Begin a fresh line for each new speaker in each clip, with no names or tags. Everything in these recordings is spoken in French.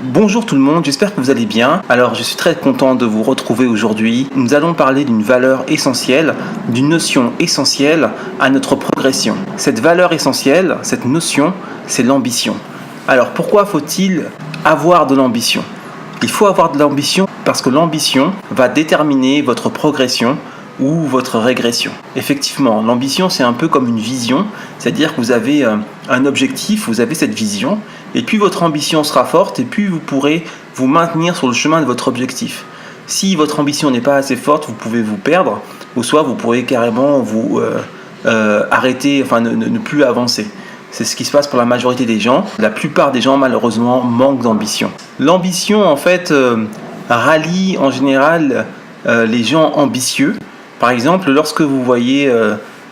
Bonjour tout le monde, j'espère que vous allez bien. Alors je suis très content de vous retrouver aujourd'hui. Nous allons parler d'une valeur essentielle, d'une notion essentielle à notre progression. Cette valeur essentielle, cette notion, c'est l'ambition. Alors pourquoi faut-il avoir de l'ambition ? Il faut avoir de l'ambition parce que l'ambition va déterminer votre progression ou votre régression. Effectivement, l'ambition c'est un peu comme une vision, c'est-à-dire que vous avez un objectif, vous avez cette vision, et puis votre ambition sera forte, et puis vous pourrez vous maintenir sur le chemin de votre objectif. Si votre ambition n'est pas assez forte, vous pouvez vous perdre, ou soit vous pourrez carrément vous arrêter, enfin ne plus avancer. C'est ce qui se passe pour la majorité des gens. La plupart des gens, malheureusement, manquent d'ambition. L'ambition, en fait, rallie en général les gens ambitieux. Par exemple, lorsque vous voyez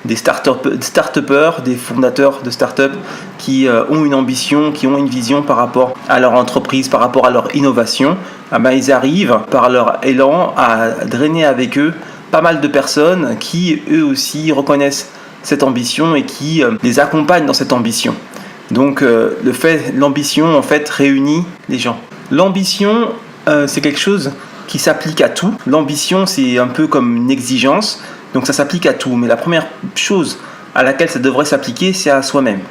des start-upers, des fondateurs de start-up qui ont une ambition, qui ont une vision par rapport à leur entreprise, par rapport à leur innovation, ils arrivent par leur élan à drainer avec eux pas mal de personnes qui eux aussi reconnaissent cette ambition et qui les accompagnent dans cette ambition. Donc l'ambition en fait réunit les gens. L'ambition c'est quelque chose qui s'applique à tout. L'ambition, c'est un peu comme une exigence, donc ça s'applique à tout. Mais la première chose à laquelle ça devrait s'appliquer, c'est à soi-même.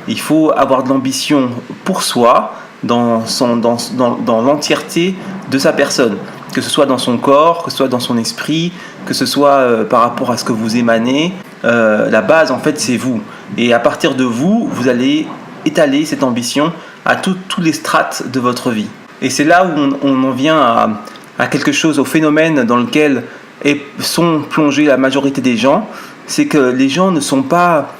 Il faut avoir de l'ambition pour soi, dans l'entièreté de sa personne, que ce soit dans son corps, que ce soit dans son esprit, que ce soit par rapport à ce que vous émanez. La base, en fait, c'est vous. Et à partir de vous, vous allez étaler cette ambition à tous les strates de votre vie. Et c'est là où on en vient à quelque chose, au phénomène dans lequel sont plongés la majorité des gens, c'est que les gens ne sont pas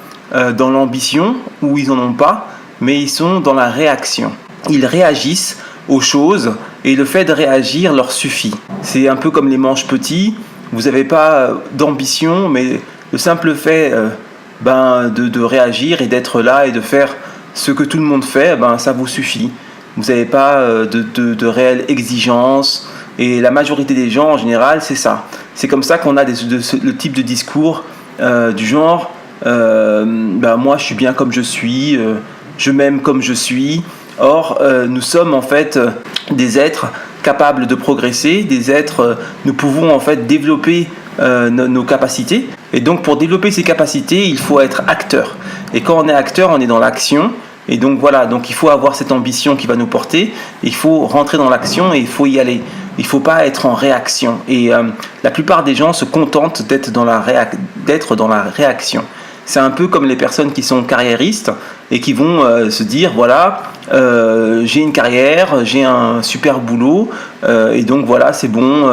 dans l'ambition, ou ils n'en ont pas, mais ils sont dans la réaction. Ils réagissent aux choses, et le fait de réagir leur suffit. C'est un peu comme les manches petits, vous n'avez pas d'ambition, mais le simple fait de réagir et d'être là et de faire ce que tout le monde fait, ça vous suffit. Vous n'avez pas de réelle exigence. Et la majorité des gens, en général, c'est ça. C'est comme ça qu'on a le type de discours du genre moi, je suis bien comme je suis, je m'aime comme je suis. Or, nous sommes en fait des êtres capables de progresser, des êtres, nous pouvons en fait développer nos capacités. Et donc, pour développer ces capacités, il faut être acteur. Et quand on est acteur, on est dans l'action. Et donc voilà, donc il faut avoir cette ambition qui va nous porter, il faut rentrer dans l'action et il faut y aller. Il ne faut pas être en réaction. Et la plupart des gens se contentent d'être dans la réaction. C'est un peu comme les personnes qui sont carriéristes et qui vont se dire, voilà, j'ai une carrière, j'ai un super boulot, et donc voilà, c'est bon,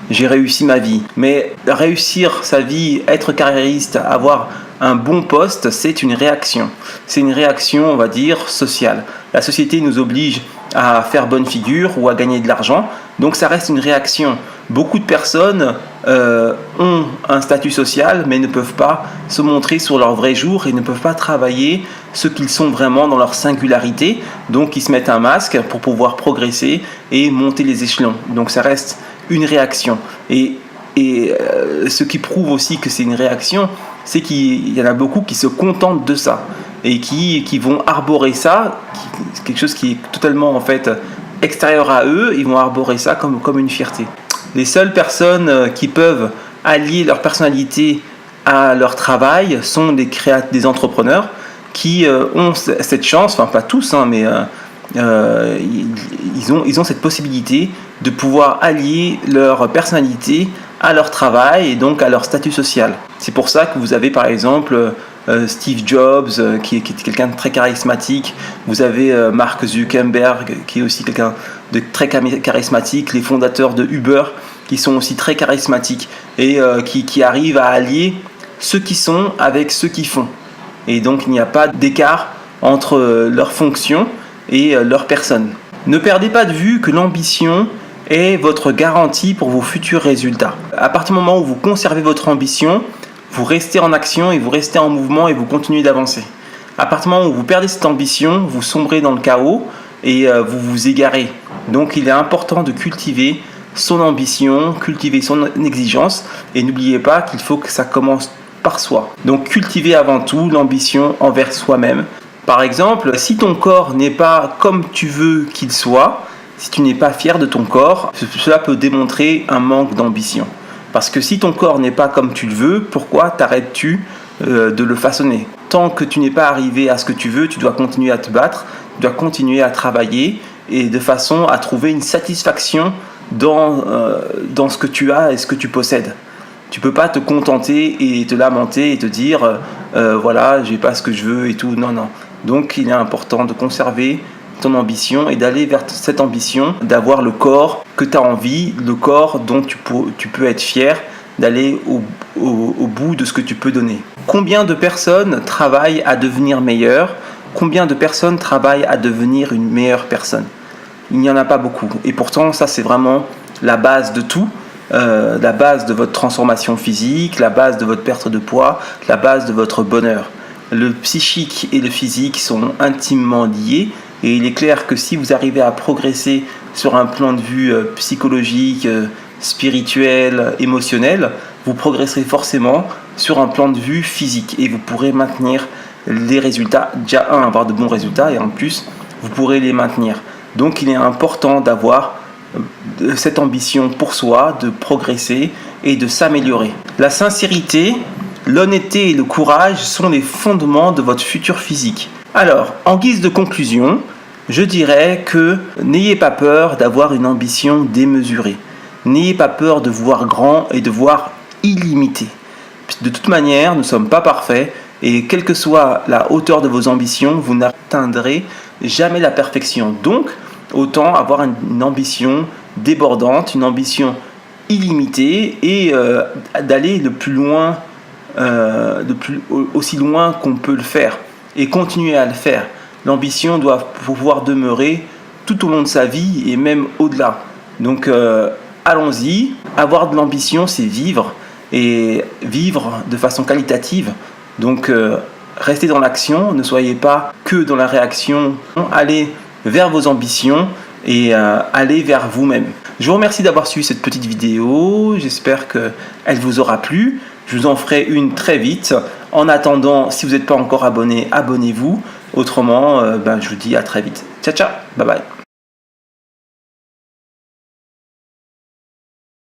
j'ai réussi ma vie. Mais réussir sa vie, être carriériste, avoir un bon poste, c'est une réaction. C'est une réaction, on va dire, sociale. La société nous oblige à faire bonne figure ou à gagner de l'argent, donc ça reste une réaction. Beaucoup de personnes ont un statut social, mais ne peuvent pas se montrer sur leur vrai jour et ne peuvent pas travailler ce qu'ils sont vraiment dans leur singularité. Donc ils se mettent un masque pour pouvoir progresser et monter les échelons. Donc ça reste une réaction. Et ce qui prouve aussi que c'est une réaction, c'est qu'il y en a beaucoup qui se contentent de ça et qui vont arborer ça, quelque chose qui est totalement en fait extérieur à eux, ils vont arborer ça comme une fierté. Les seules personnes qui peuvent allier leur personnalité à leur travail sont des entrepreneurs qui ont cette chance, enfin pas tous, mais ils ont cette possibilité de pouvoir allier leur personnalité à leur travail et donc à leur statut social. C'est pour ça que vous avez par exemple Steve Jobs qui est quelqu'un de très charismatique, vous avez Mark Zuckerberg qui est aussi quelqu'un de très charismatique, les fondateurs de Uber qui sont aussi très charismatiques et qui arrivent à allier ceux qui sont avec ceux qui font. Et donc il n'y a pas d'écart entre leur fonction et leur personne. Ne perdez pas de vue que l'ambition est votre garantie pour vos futurs résultats. À partir du moment où vous conservez votre ambition, vous restez en action et vous restez en mouvement et vous continuez d'avancer. À partir du moment où vous perdez cette ambition, vous sombrez dans le chaos et vous vous égarez. Donc il est important de cultiver son ambition, cultiver son exigence et n'oubliez pas qu'il faut que ça commence par soi. Donc cultivez avant tout l'ambition envers soi-même Par exemple, si ton corps n'est pas comme tu veux qu'il soit, si tu n'es pas fier de ton corps, cela peut démontrer un manque d'ambition. Parce que si ton corps n'est pas comme tu le veux, pourquoi t'arrêtes-tu de le façonner? Tant que tu n'es pas arrivé à ce que tu veux, tu dois continuer à te battre, tu dois continuer à travailler et de façon à trouver une satisfaction dans ce que tu as et ce que tu possèdes. Tu peux pas te contenter et te lamenter et te dire voilà, j'ai pas ce que je veux et tout. Non, non. Donc il est important de conserver ton ambition et d'aller vers cette ambition, d'avoir le corps que tu as envie, le corps dont tu peux être fier, d'aller au bout de ce que tu peux donner. Combien de personnes travaillent à devenir meilleures? Combien de personnes travaillent à devenir une meilleure personne? Il n'y en a pas beaucoup. Et pourtant, ça c'est vraiment la base de tout. La base de votre transformation physique, la base de votre perte de poids, la base de votre bonheur. Le psychique et le physique sont intimement liés et il est clair que si vous arrivez à progresser sur un plan de vue psychologique, spirituel, émotionnel, vous progresserez forcément sur un plan de vue physique et vous pourrez maintenir les résultats, déjà avoir de bons résultats et en plus vous pourrez les maintenir. Donc il est important d'avoir cette ambition pour soi, de progresser et de s'améliorer. La sincérité, l'honnêteté et le courage sont les fondements de votre futur physique. Alors, en guise de conclusion, je dirais que n'ayez pas peur d'avoir une ambition démesurée. N'ayez pas peur de voir grand et de voir illimité. De toute manière, nous ne sommes pas parfaits et quelle que soit la hauteur de vos ambitions, vous n'atteindrez jamais la perfection. Donc, autant avoir une ambition débordante, une ambition illimitée et d'aller le plus loin, aussi loin qu'on peut le faire et continuer à le faire. L'ambition doit pouvoir demeurer tout au long de sa vie et même au-delà. Donc allons-y, avoir de l'ambition c'est vivre et vivre de façon qualitative. Donc restez dans l'action, ne soyez pas que dans la réaction, allez vers vos ambitions et allez vers vous-même. Je vous remercie d'avoir suivi cette petite vidéo, j'espère qu'elle vous aura plu. Je vous en ferai une très vite. En attendant, si vous n'êtes pas encore abonné, abonnez-vous. Autrement, je vous dis à très vite. Ciao, ciao, bye bye.